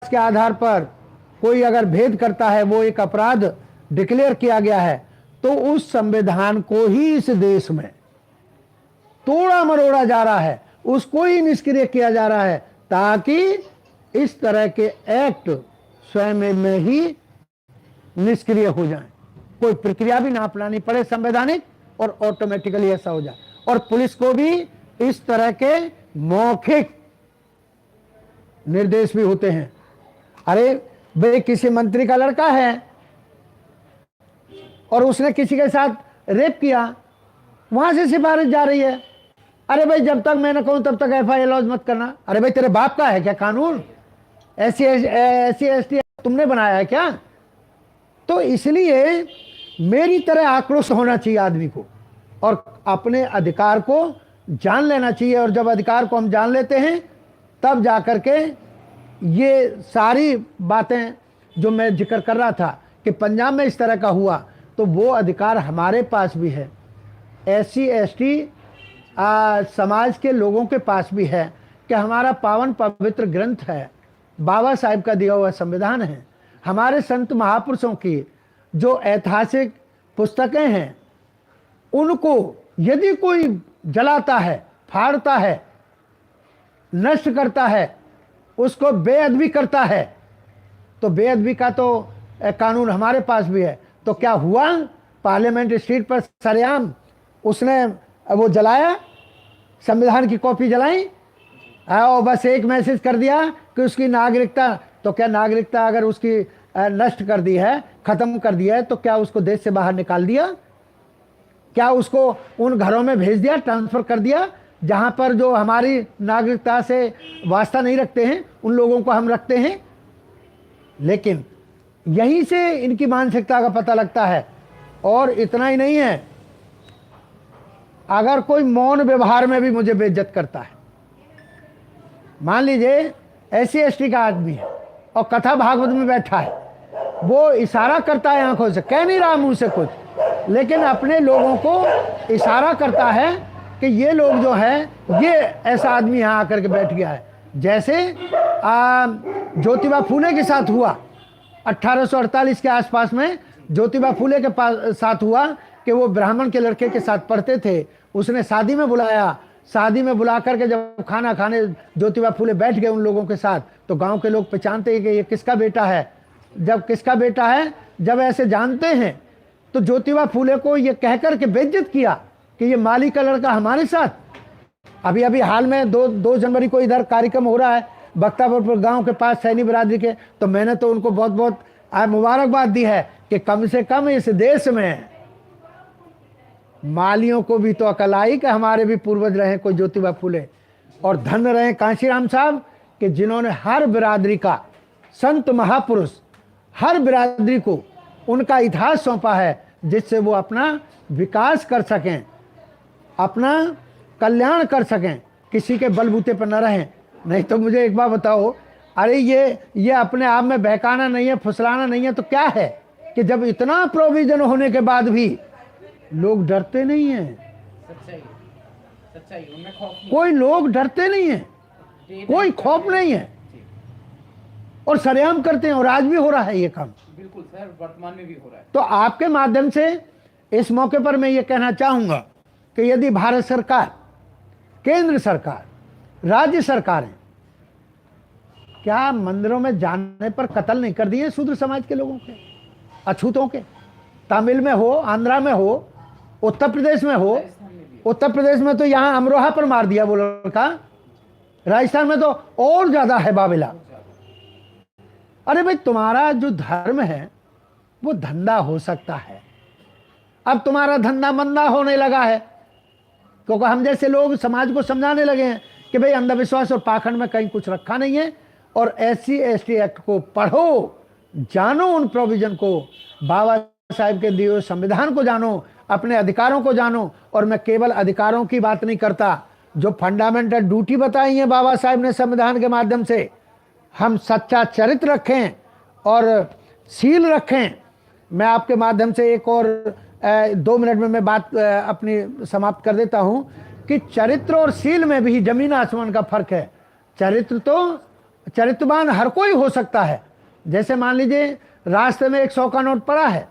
के आधार पर कोई अगर भेद करता है, वो एक अपराध डिक्लेयर किया गया है, तो उस संविधान को ही इस देश में तोड़ा मरोड़ा जा रहा है, उसको ही निष्क्रिय किया जा रहा है, ताकि इस तरह के एक्ट स्वयं में ही निष्क्रिय हो जाए, कोई प्रक्रिया भी ना अपनानी पड़े संवैधानिक, और ऑटोमेटिकली ऐसा हो जाए। और पुलिस को भी इस तरह के मौखिक निर्देश भी होते हैं। अरे भाई, किसी मंत्री का लड़का है और उसने किसी के साथ रेप किया, वहां से सिफारिश जा रही है, अरे भाई जब तक मैं ना कहूं तब तक एफआईआर लॉन्च मत करना। अरे भाई, तेरे बाप का है क्या कानून? ऐसी एसटी तुमने बनाया है क्या? तो इसलिए मेरी तरह आक्रोश होना चाहिए आदमी को, और अपने अधिकार को जान लेना चाहिए। और जब अधिकार को हम जान लेते हैं, तब जाकर के ये सारी बातें जो मैं जिक्र कर रहा था कि पंजाब में इस तरह का हुआ, तो वो अधिकार हमारे पास भी है, एससी एसटी समाज के लोगों के पास भी है, कि हमारा पावन पवित्र ग्रंथ है, बाबा साहिब का दिया हुआ संविधान है, हमारे संत महापुरुषों की जो ऐतिहासिक पुस्तकें हैं, उनको यदि कोई जलाता है, फाड़ता है, नष्ट करता है, उसको बेअदबी करता है, तो बेअदबी का तो कानून हमारे पास भी है। तो क्या हुआ, पार्लियामेंट स्ट्रीट पर सरेआम उसने वो जलाया, संविधान की कॉपी जलाई, और बस एक मैसेज कर दिया कि उसकी नागरिकता, तो क्या नागरिकता अगर उसकी नष्ट कर दी है, खत्म कर दिया है, तो क्या उसको देश से बाहर निकाल दिया? क्या उसको उन घरों में भेज दिया, ट्रांसफर कर दिया जहां पर जो हमारी नागरिकता से वास्ता नहीं रखते हैं, उन लोगों को हम रखते हैं? लेकिन यहीं से इनकी मानसिकता का पता लगता है। और इतना ही नहीं है, अगर कोई मौन व्यवहार में भी मुझे बेइज्जत करता है, मान लीजिए एससी एसटी का आदमी है और कथा भागवत में बैठा है, वो इशारा करता है आंखों से, कह नहीं रहा मुंह से कुछ, लेकिन अपने लोगों को इशारा करता है कि ये लोग जो है, ये ऐसा आदमी यहाँ आकर के बैठ गया है। जैसे ज्योतिबा फूले के साथ हुआ 1848 के आसपास में, ज्योतिबा फूले के साथ हुआ कि वो ब्राह्मण के लड़के के साथ पढ़ते थे, उसने शादी में बुलाया, शादी में बुला करके जब खाना खाने ज्योतिबा फूले बैठ गए उन लोगों के साथ, तो गांव के लोग पहचानते हैं कि ये किसका बेटा है। जब किसका बेटा है, जब ऐसे जानते हैं, तो ज्योतिबा फूले को ये कहकर के बेइज्जत किया कि ये माली का लड़का हमारे साथ। अभी अभी हाल में 2 जनवरी को इधर कार्यक्रम हो रहा है बख्तापुर गांव के पास सैनी बिरादरी के, तो मैंने तो उनको बहुत बहुत मुबारकबाद दी है कि कम से कम इस देश में मालियों को भी तो अकल आई कि हमारे भी पूर्वज रहे कोई ज्योतिबा फूले, और धन्य रहे कांशीराम साहब कि जिन्होंने हर बिरादरी का संत महापुरुष, हर बिरादरी को उनका इतिहास सौंपा है, जिससे वो अपना विकास कर सकें, अपना कल्याण कर सकें, किसी के बलबूते पर न रहें। नहीं तो मुझे एक बात बताओ, अरे ये अपने आप में बहकाना नहीं है, फुसलाना नहीं है, तो क्या है कि जब इतना प्रोविजन होने के बाद भी लोग डरते नहीं हैं। सच्चाई उनमें खौफ नहीं, कोई लोग डरते नहीं है, कोई खौफ नहीं है, और सरेआम करते हैं, और आज भी हो रहा है ये काम। बिल्कुल सर, वर्तमान में भी हो रहा है। तो आपके माध्यम से इस मौके पर मैं ये कहना चाहूंगा कि यदि भारत सरकार, केंद्र सरकार, राज्य सरकारें क्या मंदिरों में जाने पर कत्ल नहीं कर दिए शूद्र समाज के लोगों के, अछूतों के? तमिल में हो, आंध्रा में हो, उत्तर प्रदेश में हो, उत्तर प्रदेश में तो यहाँ अमरोहा पर मार दिया वो लड़का, राजस्थान में तो और ज्यादा है बाबेला। अरे भाई, तुम्हारा जो धर्म है वो धंधा हो सकता है, अब तुम्हारा धंधा मंदा होने लगा है, क्योंकि हम जैसे लोग समाज को समझाने लगे हैं कि भाई अंधविश्वास और पाखंड में कहीं कुछ रखा नहीं है, और एससी एसटी एक्ट को पढ़ो, जानो उन प्रोविजन को, बाबा साहिब के दिए हुए संविधान को जानो, अपने अधिकारों को जानो। और मैं केवल अधिकारों की बात नहीं करता, जो फंडामेंटल ड्यूटी बताई है बाबा साहिब ने संविधान के माध्यम से, हम सच्चा चरित्र रखें और सील रखें। मैं आपके माध्यम से एक और 2 मिनट में मैं बात अपनी समाप्त कर देता हूं कि चरित्र और सील में भी जमीन आसमान का फर्क है। चरित्र तो चरित्रवान हर कोई हो सकता है। जैसे मान लीजिए रास्ते में एक 100 का नोट पड़ा है,